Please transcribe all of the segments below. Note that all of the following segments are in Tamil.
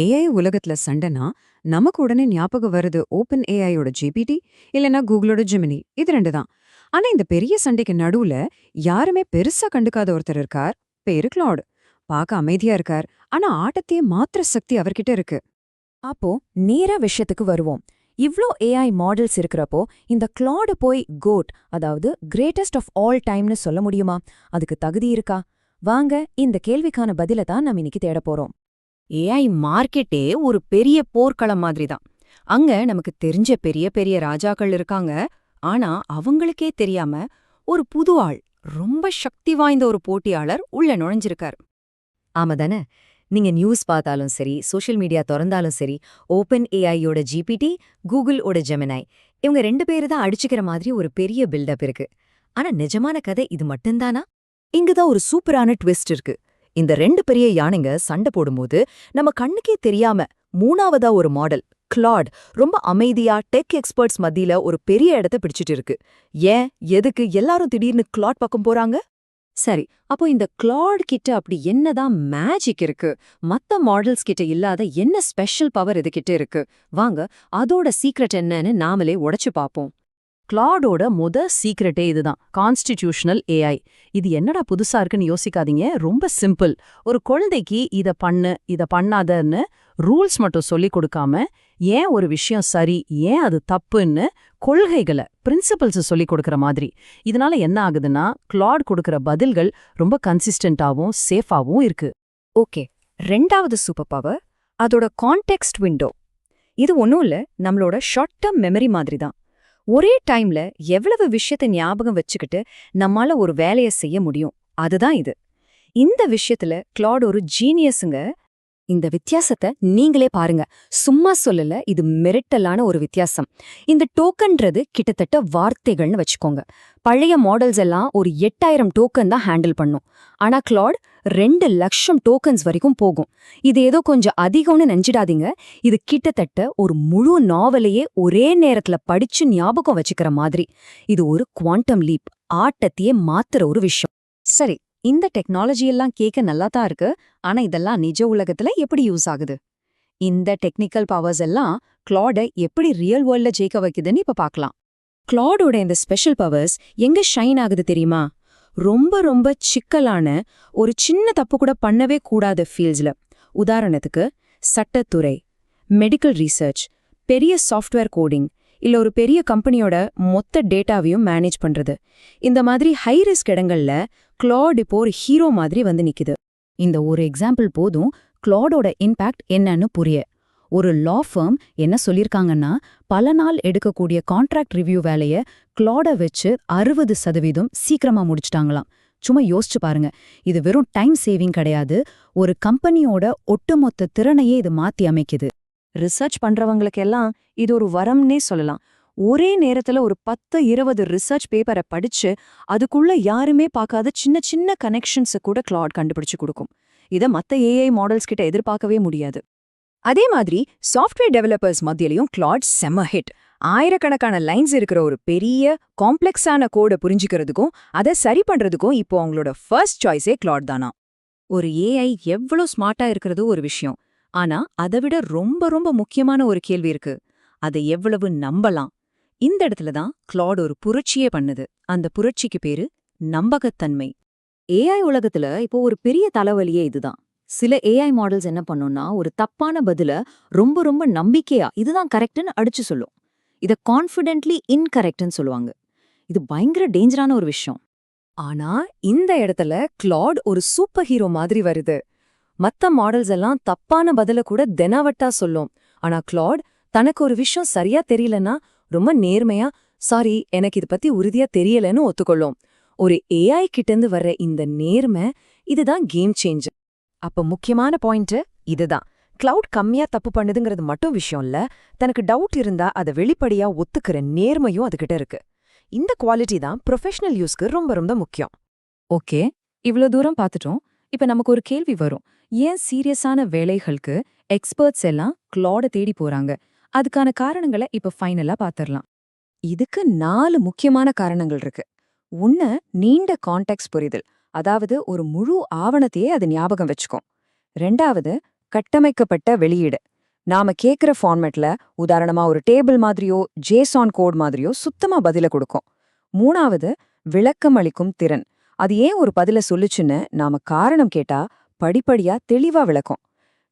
ஏஐ உலகத்துல சண்டைனா நமக்கு உடனே ஞாபகம் வருது ஓப்பன் ஏஐயோட ஜிபிடி இல்லனா கூகுளோட ஜெமினி இது ரெண்டு தான். ஆனா இந்த பெரிய சண்டைக்கு நடுவுல யாருமே பெருசா கண்டுக்காத ஒருத்தர் இருக்கார். பேரு கிளாட். பார்க்க அமைதியா இருக்கார். ஆனா ஆட்டத்தையே மாத்திர சக்தி அவர்கிட்ட இருக்கு. அப்போ நேரா விஷயத்துக்கு வருவோம். இவ்ளோ ஏஐ மாடல்ஸ் இருக்கிறப்போ இந்த கிளாட போய் கோட், அதாவது கிரேட்டஸ்ட் ஆஃப் ஆல் டைம்னு சொல்ல முடியுமா? அதுக்கு தகுதி இருக்கா? வாங்க, இந்த கேள்விக்கான பதில தான் நம்ம இன்னைக்கு தேட போறோம். ஏஐ மார்க்கெட்டே ஒரு பெரிய போர்க்களம் மாதிரி தான். அங்க நமக்கு தெரிஞ்ச பெரிய பெரிய ராஜாக்கள் இருக்காங்க. ஆனா அவங்களுக்கே தெரியாம ஒரு புது ஆள், ரொம்ப சக்தி வாய்ந்த ஒரு போட்டியாளர் உள்ள நுழைஞ்சிருக்காரு. ஆமாதானே. நீங்க நியூஸ் பார்த்தாலும் சரி, சோஷியல் மீடியா திறந்தாலும் சரி, ஓப்பன் ஏஐயோட ஜிபிடி, கூகுள் ஓட ஜெமினாய், இவங்க 2 பேரு தான் அடிச்சுக்கிற மாதிரி ஒரு பெரிய பில்டப் இருக்கு. ஆனா நிஜமான கதை இது மட்டும்தானா? இங்கதான் ஒரு சூப்பரான ட்விஸ்ட் இருக்கு. இந்த 2 பெரிய யானைங்க சண்டை போடும்போது நம்ம கண்ணுக்கே தெரியாம மூணாவதா ஒரு மாடல் கிளாட் ரொம்ப அமைதியா டெக் எக்ஸ்பர்ட்ஸ் மத்தியில ஒரு பெரிய இடத்த பிடிச்சிட்டு இருக்கு. ஏன், எதுக்கு எல்லாரும் திடீர்னு கிளாட் பக்கம் போறாங்க? சரி, அப்போ இந்த கிளாட் கிட்ட அப்படி என்னதான் மேஜிக் இருக்கு? மத்த மாடல்ஸ் கிட்ட இல்லாத என்ன ஸ்பெஷல் பவர் இது கிட்ட இருக்கு? வாங்க, அதோட சீக்ரெட் என்னன்னு நாமளே உடைச்சு பாப்போம். கிளாடோட சீக்ரெட்டே இதுதான், கான்ஸ்டிடியூஷனல் ஏஐ. இது என்னடா புதுசா இருக்குன்னு யோசிக்காதீங்க, ரொம்ப சிம்பிள். ஒரு குழந்தைக்கு இத பண்ணு இத பண்ணாதன்னு ரூல்ஸ் மட்டும் சொல்லிக் கொடுக்காம, ஏன் ஒரு விஷயம் சரி ஏன் அது தப்புன்னு கொள்கைகளை பிரின்சிபல்ஸ் சொல்லிக் கொடுக்கற மாதிரி. இதனால என்ன ஆகுதுன்னா, கிளாட் கொடுக்கற பதில்கள் ரொம்ப கன்சிஸ்டன்டாவும் சேஃபாவும் இருக்கு. ஓகே, 2வது சூப்பர் பவர் அதோட கான்டெக்ஸ்ட் விண்டோ. இது ஒன்றும் இல்ல, நம்மளோட ஷார்ட் டேர்ம் மெமரி மாதிரி தான். ஒரே டைம்ல எவ்வளவு விஷயத்தை ஞாபகம் வச்சுக்கிட்டு நம்மால ஒரு வேலையை செய்ய முடியும், அதுதான் இது. இந்த விஷயத்துல கிளாட் ஒரு ஜீனியஸுங்க. இந்த வித்தியாசத்தை நீங்களே பாருங்க. சும்மா சொல்லல, இது மிரட்டலான ஒரு வித்தியாசம். இந்த டோக்கன்றது கிட்டத்தட்ட வார்த்தைகள்னு வச்சுக்கோங்க. பழைய மாடல்ஸ் எல்லாம் ஒரு 8000 டோக்கன் தான் ஹேண்டில் பண்ணும். ஆனா கிளாட் 2,00,000 டோக்கன்ஸ் வரைக்கும் போகும். இது ஏதோ கொஞ்சம் அதிகம்னு நினைச்சிடாதீங்க. இது கிட்டத்தட்ட ஒரு முழு நாவலையே ஒரே நேரத்துல படிச்சு ஞாபகம் வச்சுக்கிற மாதிரி. இது ஒரு குவாண்டம் லீப், ஆட்டத்தையே மாத்துற ஒரு விஷயம். சரி, இந்த டெக்னாலஜி எல்லாம் கேட்க நல்லா தான் இருக்கு. ஆனா இதெல்லாம் நிஜ உலகத்துல எப்படி யூஸ் ஆகுது? இந்த டெக்னிக்கல் பவர்ஸ் எல்லாம் கிளாட எப்படி ரியல் வேர்ல்ட்ல ஜெயிக்க வைக்குதுன்னு இப்ப பார்க்கலாம். கிளாடோட இந்த ஸ்பெஷல் பவர்ஸ் எங்க ஷைன் ஆகுது தெரியுமா? ரொம்ப ரொம்ப சிக்கலான ஒரு சின்ன தப்பு கூட பண்ணவே கூடாத ஃபீல்ட்ஸ்ல. உதாரணத்துக்கு சட்டத்துறை, மெடிக்கல் ரீசர்ச், பெரிய சாஃப்ட்வேர் கோடிங், இல்ல ஒரு பெரிய கம்பெனியோட மொத்த டேட்டாவையும் மேனேஜ் பண்றது. இந்த மாதிரி ஹை ரிஸ்க் இடங்கள்ல கிளாட் இப்போ ஒரு ஹீரோ மாதிரி வந்து நிக்குது. இந்த ஒரு எக்ஸாம்பிள் போதும் கிளாடோட இம்பாக்ட் என்னன்னு புரிய. ஒரு லா ஃபர்ம் என்ன சொல்லிருக்காங்கன்னா, பல நாள் எடுக்கக்கூடிய கான்ட்ராக்ட் ரிவ்யூ வேலைய கிளாட வச்சு 60% சீக்கிரமா முடிச்சிட்டாங்களாம். சும்மா யோசிச்சு பாருங்க. இது வெறும் டைம் சேவிங் கிடையாது, ஒரு கம்பெனியோட ஒட்டுமொத்த திறனையே இது மாத்தி அமைக்குது. ரிசர்ச் பண்றவங்களுக்கெல்லாம் இது ஒரு வரம்னே சொல்லலாம். ஒரே நேரத்துல ஒரு 10-20 ரிசர்ச் பேப்பரை படிச்சு அதுக்குள்ள யாருமே பார்க்காத சின்ன சின்ன கனெக்ஷன்ஸை கூட கிளாட் கண்டுபிடிச்சு கொடுக்கும். இதை மத்த ஏஐ மாடல்ஸ் கிட்ட எதிர்பார்க்கவே முடியாது. அதே மாதிரி சாஃப்ட்வேர் டெவலப்பர்ஸ் மத்தியிலையும் கிளாட் செம்ம ஹிட். ஆயிரக்கணக்கான லைன்ஸ் இருக்கிற ஒரு பெரிய காம்ப்ளெக்ஸான கோடை புரிஞ்சுக்கிறதுக்கும் அதை சரி பண்றதுக்கும் இப்போ அவங்களோட ஃபர்ஸ்ட் சாய்ஸே கிளாட் தானா. ஒரு ஏஐ எவ்வளோ ஸ்மார்ட்டா இருக்கிறது ஒரு விஷயம். ஆனா அதை விட ரொம்ப ரொம்ப முக்கியமான ஒரு கேள்வி இருக்கு. அதை எவ்வளவு நம்பலாம்? இந்த இடத்துல தான் கிளாட் ஒரு புரட்சியே பண்ணுது. அந்த புரட்சிக்கு பேரு நம்பகத்தன்மை. ஏஐ உலகத்துல இப்போ ஒரு பெரிய தலைவலியே இதுதான். சில ஏஐ மாடல்ஸ் என்ன பண்ணும்னா, ஒரு தப்பான பதில ரொம்ப ரொம்ப நம்பிக்கையா இதுதான் கரெக்ட்னு அடிச்சு சொல்லும். இத கான்ஃபிடென்ட்லி இன்கரெக்ட்னு சொல்லுவாங்க. இது பயங்கர டேஞ்சரான ஒரு விஷயம். ஆனா இந்த இடத்துல கிளாட் ஒரு சூப்பர் ஹீரோ மாதிரி வருது. மத்த மாடல்ஸ் எல்லாம் தப்பான பதில கூட தெனாவட்டா சொல்லும். ஆனா கிளாட் தனக்கு ஒரு விஷயம் சரியா தெரியலன்னா ரொம்ப நேர்மையா, சாரி எனக்கு இது பத்தி உறுதியா தெரியலன்னு ஒத்துக்கொள்ளும். ஒரு ஏஐ கிட்டேந்து வர்ற இந்த நேர்மை, இதுதான் கேம் சேஞ்சர். அப்ப முக்கியமான பாயிண்ட் இதுதான். கிளவுட் கம்மியா தப்பு பண்ணுதுங்கிறது மட்டும் விஷயம் இல்ல, தனக்கு டவுட் இருந்தா அதை வெளிப்படையா ஒத்துக்கிற நேர்மையும் அதுகிட்ட இருக்கு. இந்த குவாலிட்டி தான் ப்ரொஃபஷனல் யூஸ்க்கு ரொம்ப ரொம்ப முக்கியம். ஓகே, இவ்ளோ தூரம் பார்த்துட்டோம். இப்ப நமக்கு ஒரு கேள்வி வரும். ஏன் சீரியஸான வேலைகளுக்கு எக்ஸ்பர்ட்ஸ் எல்லாம் கிளாட தேடி போறாங்க? அதுக்கான காரணங்களை இப்ப ஃபைனலா பாத்திரலாம். இதுக்கு 4 முக்கியமான காரணங்கள் இருக்கு. 1, நீண்ட கான்டெக்ஸ்ட் புரிதல், அதாவது ஒரு முழு ஆவணத்தையே அது ஞாபகம் வச்சுக்கும். 2வது, கட்டமைக்கப்பட்ட வெளியீடு. நாம கேக்குற ஃபார்மேட்ல உதாரணமா ஒரு டேபிள் மாதிரியோ ஜேசான் கோட் மாதிரியோ சுத்தமா பதில கொடுக்கும். 3வது விளக்கம் அளிக்கும் திறன். அது ஏன் ஒரு பதில சொல்லுச்சுன்னு நாம காரணம் கேட்டா படிப்படியா தெளிவா விளக்கும்.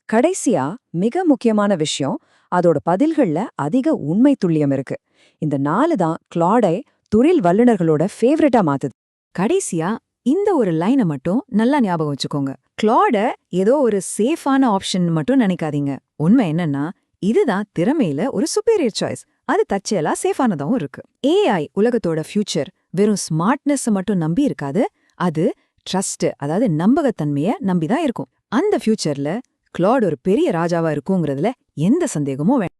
கடைசியா மிக முக்கியமான விஷயம், அதோட பதில்கள்ல அதிக உண்மை துல்லியம் இருக்கு. இந்த 4 தான் கிளாடை தொழில் வல்லுநர்களோட ஃபேவரட்டா மாத்துது. கடைசியா இந்த ஒரு லைனை மட்டும் நல்லா ஞாபகம் வச்சுக்கோங்க. கிளாட ஏதோ ஒரு சேஃபான ஆப்ஷன் மட்டும் நினைக்காதீங்க. உண்மை என்னன்னா, இதுதான் திறமையில ஒரு சுப்பீரியர் சாய்ஸ். அது தற்செயலா சேஃபானதாவும் இருக்கு. ஏஐ உலகத்தோட ஃபியூச்சர் வெறும் ஸ்மார்ட்னஸ் மட்டும் நம்பி இருக்காது, அது ட்ரஸ்ட், அதாவது நம்பகத்தன்மைய நம்பிதான் இருக்கும். அந்த ஃபியூச்சர்ல கிளாட் ஒரு பெரிய ராஜாவா இருக்குங்கிறதுல எந்த சந்தேகமும் வேண்டாம்.